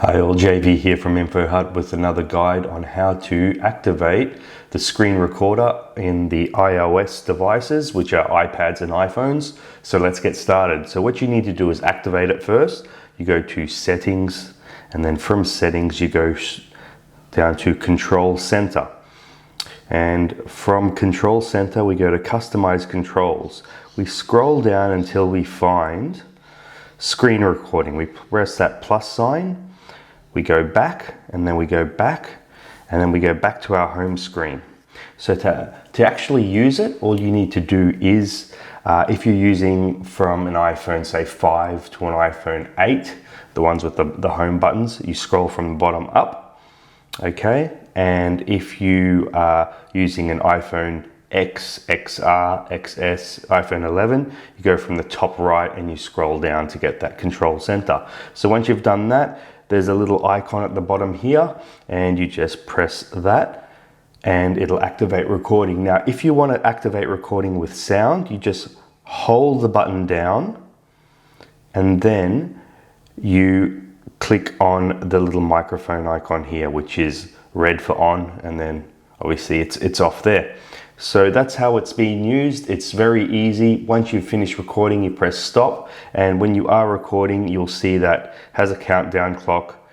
Hi all, JV here from InfoHut with another guide on how to activate the screen recorder in the iOS devices, which are iPads and iPhones. So let's get started. So what you need to do is activate it first. You go to settings, and then from settings you go down to control center. And from control center we go to customize controls. We scroll down until we find screen recording. We press that plus sign. We go back, and then we go back, and then we go back to our home screen. So to actually use it, all you need to do is, if you're using from an iPhone, say 5 to an iPhone 8, the ones with the home buttons, you scroll from the bottom up, okay? And if you are using an iPhone X, XR, XS, iPhone 11, you go from the top right and you scroll down to get that control center. So once you've done that, there's a little icon at the bottom here, and you just press that and it'll activate recording. Now, if you want to activate recording with sound, you just hold the button down and then you click on the little microphone icon here, which is red for on, and then obviously it's off there. So that's how it's being used. It's very easy. Once you've finished recording, you press stop, and when you are recording, you'll see that has a countdown clock,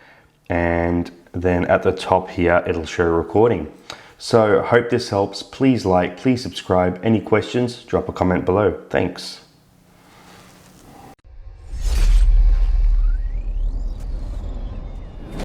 and then at the top here it'll show recording. So I hope this helps. Please like, please subscribe. Any questions, drop a comment below. Thanks.